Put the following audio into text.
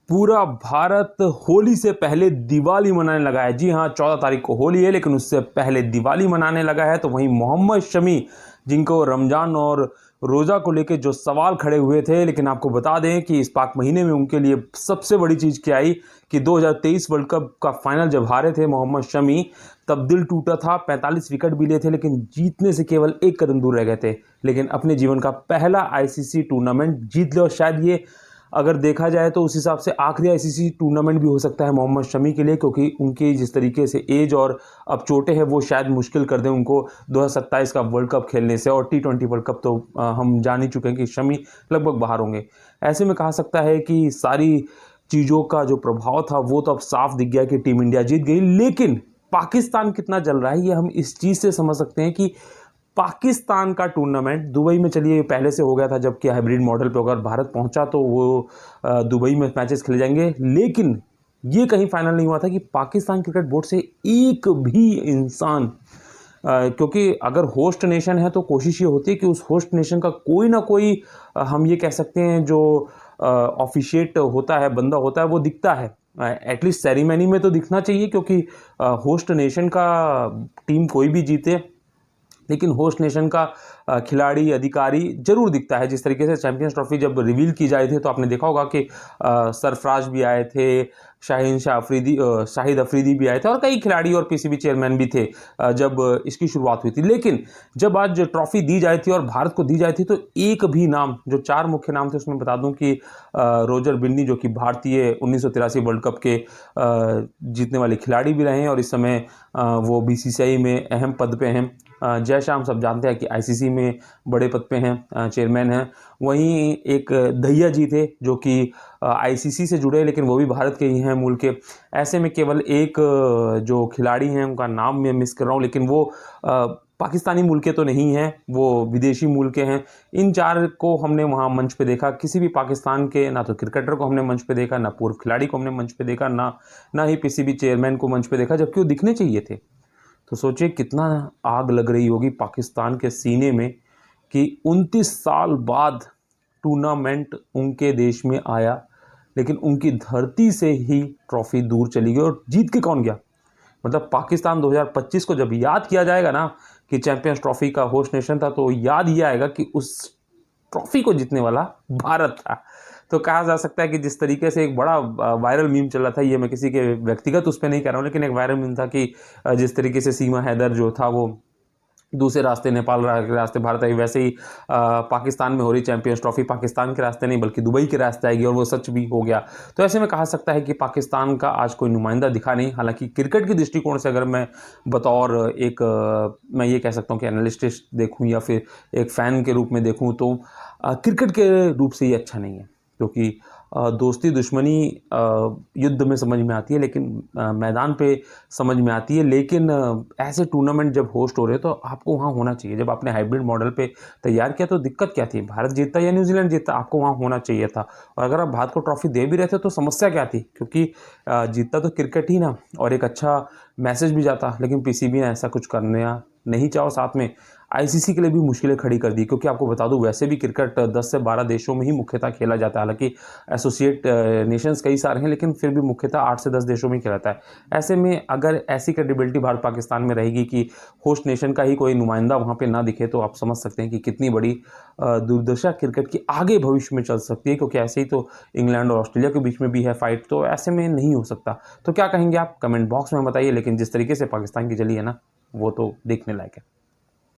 पूरा भारत होली से पहले दिवाली मनाने लगा है। जी हाँ, 14 तारीख को होली है, लेकिन उससे पहले दिवाली मनाने लगा है। तो वहीं मोहम्मद शमी, जिनको रमज़ान और रोज़ा को लेके जो सवाल खड़े हुए थे, लेकिन आपको बता दें कि इस पाक महीने में उनके लिए सबसे बड़ी चीज़ क्या आई कि 2023 वर्ल्ड कप का फाइनल जब हारे थे मोहम्मद शमी, तब दिल टूटा था। 45 विकेट भी लिए थे, लेकिन जीतने से केवल एक कदम दूर रह गए थे। लेकिन अपने जीवन का पहला आईसीसी टूर्नामेंट जीत लिया, और शायद ये अगर देखा जाए तो उस हिसाब से आखिरी आईसीसी टूर्नामेंट भी हो सकता है मोहम्मद शमी के लिए, क्योंकि उनकी जिस तरीके से एज और अब चोटें हैं वो शायद मुश्किल कर दें उनको 2027 का वर्ल्ड कप खेलने से। और T20 वर्ल्ड कप तो हम जान ही चुके हैं कि शमी लगभग बाहर होंगे। ऐसे में कहा सकता है कि सारी चीज़ों का जो प्रभाव था वो तो अब साफ दिख गया कि टीम इंडिया जीत गई। लेकिन पाकिस्तान कितना जल रहा है ये हम इस चीज़ से समझ सकते हैं कि पाकिस्तान का टूर्नामेंट दुबई में, चलिए पहले से हो गया था, जबकि हाइब्रिड मॉडल पे अगर भारत पहुंचा तो वो दुबई में मैचेस खेले जाएंगे। लेकिन ये कहीं फाइनल नहीं हुआ था कि पाकिस्तान क्रिकेट बोर्ड से एक भी इंसान, क्योंकि अगर होस्ट नेशन है तो कोशिश ये होती है कि उस होस्ट नेशन का कोई ना कोई हम ये कह सकते हैं जो ऑफिशिएट होता है, बंदा होता है, वो दिखता है। एटलीस्ट सेरेमनी में तो दिखना चाहिए, क्योंकि होस्ट नेशन का टीम कोई भी जीते, लेकिन होस्ट नेशन का खिलाड़ी अधिकारी जरूर दिखता है। जिस तरीके से चैंपियंस ट्रॉफी जब रिवील की जाए थे तो आपने देखा होगा कि सरफराज भी आए थे, शाहिद अफरीदी भी आए थे, और कई खिलाड़ी और पीसीबी चेयरमैन भी थे जब इसकी शुरुआत हुई थी। लेकिन जब आज ट्रॉफी दी जाए थी और भारत को दी जाए थी तो एक भी नाम, जो 4 मुख्य नाम थे उसमें बता दूं कि रोजर बिन्नी, जो कि भारतीय 1983 वर्ल्ड कप के जीतने वाले खिलाड़ी भी रहे हैं और इस समय वो बीसीसीआई में अहम पद पे हैं। जय शाह हम सब जानते हैं कि आईसीसी में बड़े पद पे हैं, चेयरमैन हैं। वहीं एक दहिया जी थे जो कि आईसीसी से जुड़े, लेकिन वो भी भारत के ही हैं मूल के। ऐसे में केवल एक जो खिलाड़ी हैं उनका नाम मैं मिस कर रहा हूँ, लेकिन वो पाकिस्तानी मूल के तो नहीं हैं, वो विदेशी मूल के हैं। इन 4 को हमने वहाँ मंच पे देखा। किसी भी पाकिस्तान के ना तो क्रिकेटर को हमने मंच पे देखा, ना पूर्व खिलाड़ी को हमने मंच पे देखा, ना ही पीसीबी चेयरमैन को मंच पे देखा, जबकि वो दिखने चाहिए थे। तो सोचिए कितना आग लग रही होगी पाकिस्तान के सीने में कि 29 साल बाद टूर्नामेंट उनके देश में आया, लेकिन उनकी धरती से ही ट्रॉफी दूर चली गई। और जीत के कौन गया? मतलब पाकिस्तान 2025 को जब याद किया जाएगा ना कि चैंपियंस ट्रॉफी का होस्ट नेशन था, तो याद ये आएगा कि उस ट्रॉफी को जीतने वाला भारत था। तो कहा जा सकता है कि जिस तरीके से एक बड़ा वायरल मीम चल रहा था, ये मैं किसी के व्यक्तिगत उस पर नहीं कह रहा हूँ, लेकिन एक वायरल मीम था कि जिस तरीके से सीमा हैदर जो था वो दूसरे रास्ते नेपाल के रास्ते भारत आई, वैसे ही पाकिस्तान में हो रही चैंपियंस ट्रॉफी पाकिस्तान के रास्ते नहीं बल्कि दुबई के रास्ते आएगी, और वो सच भी हो गया। तो ऐसे में कहा सकता है कि पाकिस्तान का आज कोई नुमाइंदा दिखा नहीं। हालांकि क्रिकेट के दृष्टिकोण से अगर मैं बतौर एक मैं ये कह सकता हूँ कि एनालिस्ट देखूँ या फिर एक फ़ैन के रूप में देखूँ, तो क्रिकेट के रूप से ये अच्छा नहीं है, क्योंकि दोस्ती दुश्मनी युद्ध में समझ में आती है, लेकिन मैदान पे समझ में आती है। लेकिन ऐसे टूर्नामेंट जब होस्ट हो रहे हैं तो आपको वहाँ होना चाहिए। जब आपने हाइब्रिड मॉडल पे तैयार किया तो दिक्कत क्या थी? भारत जीतता या न्यूजीलैंड जीतता, आपको वहाँ होना चाहिए था। और अगर आप भारत को ट्रॉफी दे भी रहे थे तो समस्या क्या थी? क्योंकि जीतता तो क्रिकेट ही ना, और एक अच्छा मैसेज भी जाता। लेकिन पीसीबी ने ऐसा कुछ करना नहीं चाहो, साथ में आईसीसी के लिए भी मुश्किलें खड़ी कर दी। क्योंकि आपको बता दूं वैसे भी क्रिकेट 10 से 12 देशों में ही मुख्यतः खेला जाता है। हालांकि एसोसिएट नेशंस कई सारे हैं, लेकिन फिर भी मुख्यतः 8 से 10 देशों में खेला जाता है। ऐसे में अगर ऐसी क्रेडिबिलिटी भारत पाकिस्तान में रहेगी कि होस्ट नेशन का ही कोई नुमाइंदा वहाँ पे ना दिखे, तो आप समझ सकते हैं कि कितनी बड़ी दुर्दशा क्रिकेट की आगे भविष्य में चल सकती है। क्योंकि ऐसे ही तो इंग्लैंड और ऑस्ट्रेलिया के बीच में भी है फाइट, तो ऐसे में नहीं हो सकता। तो क्या कहेंगे आप? कमेंट बॉक्स में बताइए। लेकिन जिस तरीके से पाकिस्तान की जली है ना, वो तो देखने लायक है।